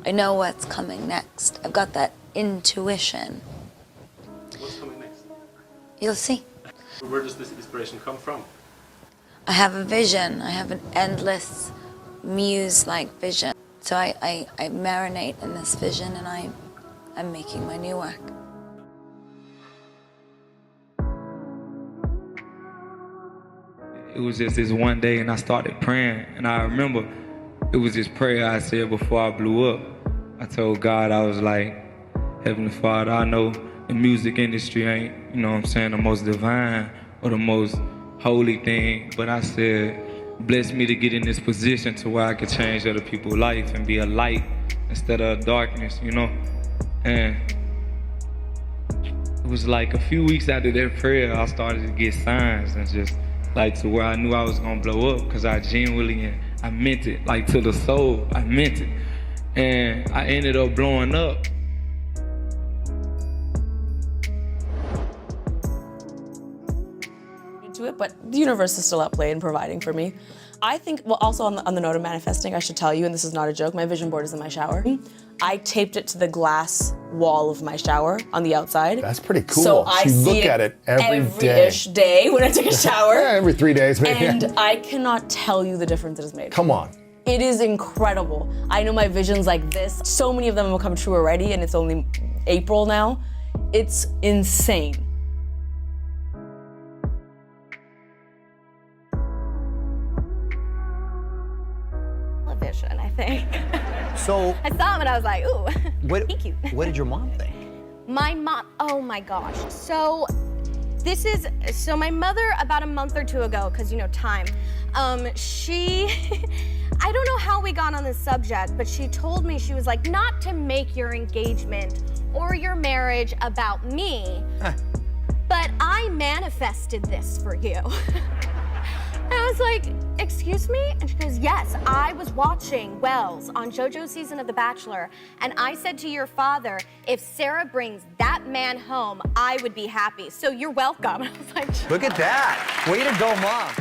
I know what's coming next. I've got that intuition. What's coming next? You'll see. Where does this inspiration come from? I have a vision. I have an endless muse-like vision. So I marinate in this vision, and I'm making my new work. It was just this one day, and I started praying, and I remember it was this prayer I said before I blew up. I told God, I was like, Heavenly Father, I know the music industry ain't, you know what I'm saying, the most divine or the most holy thing, but I said, bless me to get in this position to where I could change other people's life and be a light instead of darkness, you know? And it was like a few weeks after that prayer, I started to get signs and just like to where I knew I was gonna blow up, because I genuinely, and I meant it, like to the soul, I meant it. And I ended up blowing up. To it, but the universe is still at play and providing for me. I think, well, also on the note of manifesting, I should tell you, and this is not a joke, my vision board is in my shower. I taped it to the glass wall of my shower on the outside. That's pretty cool. So I see look at it every day. Every-ish day when I take a shower. Yeah, every 3 days, maybe. And I cannot tell you the difference it has made. Come on. It is incredible. I know my visions like this. So many of them will come true already, and it's only April now. It's insane. Vision, I think. So I saw him and I was like, ooh, he cute. What did your mom think? My mom, oh my gosh. So my mother about a month or two ago, because you know, time, she, I don't know how we got on this subject, but she told me, she was like, not to make your engagement or your marriage about me, but I manifested this for you. And I was like, excuse me? And she goes, yes, I was watching Wells on JoJo's season of The Bachelor, and I said to your father, if Sarah brings that man home, I would be happy. So you're welcome. I was like, Look at that. Way to go, Mom.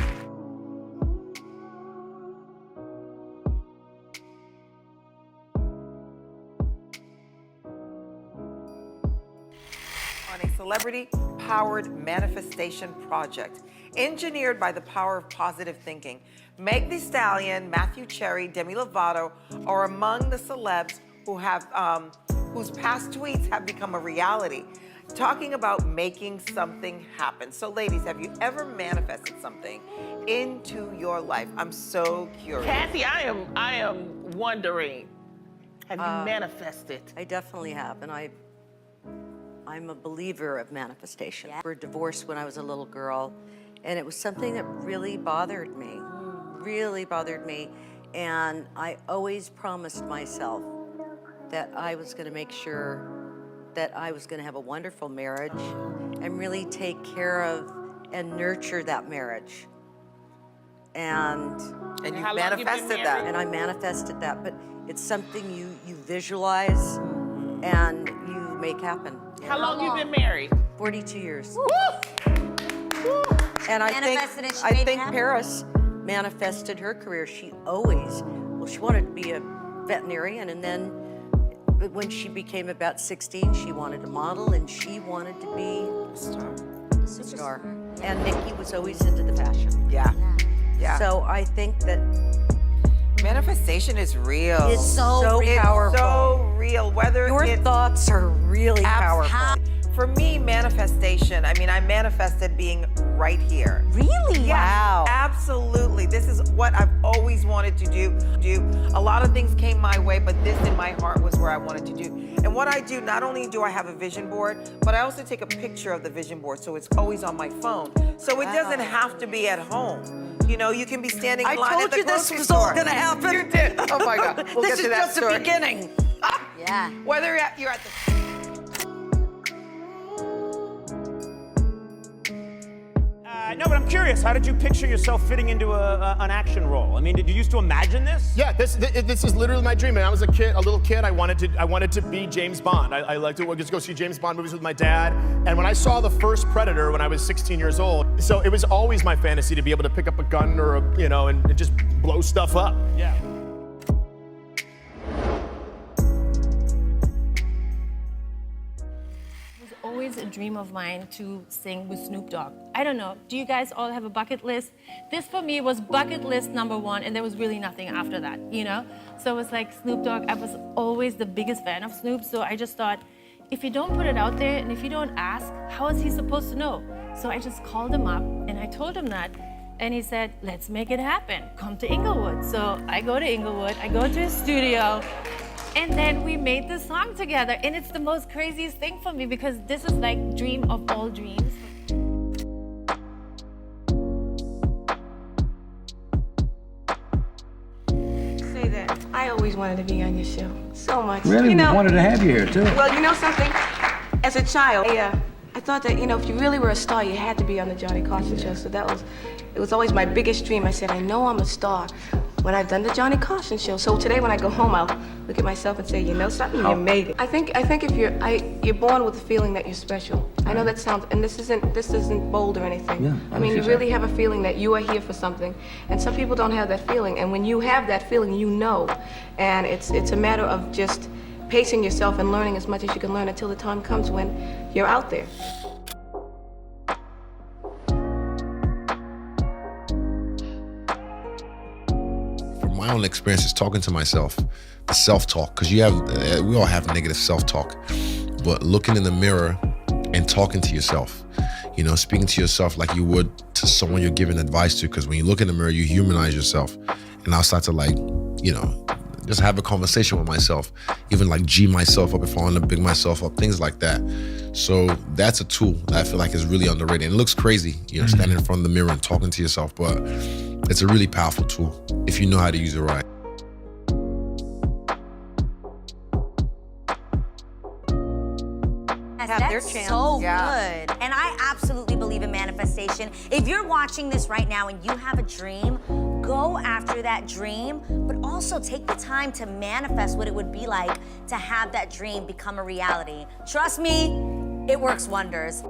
On a celebrity-powered manifestation project, engineered by the power of positive thinking. Meg Thee Stallion, Matthew Cherry, Demi Lovato are among the celebs who have, whose past tweets have become a reality, talking about making something happen. So ladies, have you ever manifested something into your life? I'm so curious. Kathy, I am wondering, have you manifested? I definitely have, and I'm a believer of manifestation. We were divorced when I was a little girl, and it was something that really bothered me, and I always promised myself that I was gonna make sure that I was gonna have a wonderful marriage and really take care of and nurture that marriage. And you manifested that. And I manifested that, but it's something you visualize and you make happen. How long you been married? 42 years. Woo! And I Manifested it, she think made it happen. Paris manifested her career. She wanted to be a veterinarian, and then when she became about 16, she wanted to model, and she wanted to be a star. And Nikki was always into the fashion. Yeah. So I think that manifestation is real. it's so powerful. It's so real. Whether Your thoughts are really powerful. For me, manifestation, I mean, I manifested being right here. Really? Yeah, Wow. absolutely. This is what I've always wanted to do. A lot of things came my way, but this in my heart was where I wanted to do. And what I do, not only do I have a vision board, but I also take a picture of the vision board, so it's always on my phone. So it doesn't have to be at home. You know, you can be standing in line I at told the you this grocery was all store. gonna happen. You did. Oh my God. We'll This get to is that just story. the beginning. yeah. Whether you're at the No, but I'm curious. How did you picture yourself fitting into an action role? I mean, did you used to imagine this? Yeah, this is literally my dream. When I was a little kid, I wanted to be James Bond. I liked to just go see James Bond movies with my dad. And when I saw the first Predator when I was 16 years old, so it was always my fantasy to be able to pick up a gun or and just blow stuff up. Yeah. always a dream of mine to sing with Snoop Dogg. I don't know, do you guys all have a bucket list? This for me was bucket list #1, and there was really nothing after that, you know? So it was like Snoop Dogg, I was always the biggest fan of Snoop, so I just thought, if you don't put it out there and if you don't ask, how is he supposed to know? So I just called him up and I told him that. And he said, let's make it happen. Come to Inglewood. So I go to Inglewood, I go to his studio, and then we made the song together. And it's the most craziest thing for me because this is like dream of all dreams. Say that I always wanted to be on your show so much. Really? You know, We wanted to have you here too. Well, you know something? As a child, I thought that, you know, if you really were a star, you had to be on the Johnny Carson show. So it was always my biggest dream. I said, I know I'm a star when I've done the Johnny Carson show. So today when I go home, I'll look at myself and say, you know something, you made it. I think if you're born with the feeling that you're special. I know that sounds, and this isn't bold or anything. Yeah, I mean, you really have a feeling that you are here for something. And some people don't have that feeling. And when you have that feeling, you know. And it's a matter of just pacing yourself and learning as much as you can learn until the time comes when you're out there. From my own experiences talking to myself, the self-talk, because we all have negative self-talk, but looking in the mirror and talking to yourself, you know, speaking to yourself like you would to someone you're giving advice to, because when you look in the mirror, you humanize yourself. And I'll start to, like, you know, just have a conversation with myself, even like G myself up if I want to big myself up, things like that. So that's a tool that I feel like is really underrated. And it looks crazy, you know, standing in front of the mirror and talking to yourself, but it's a really powerful tool if you know how to use it right. That's so good. And I absolutely believe in manifestation. If you're watching this right now and you have a dream, go after that dream, but also take the time to manifest what it would be like to have that dream become a reality. Trust me, it works wonders.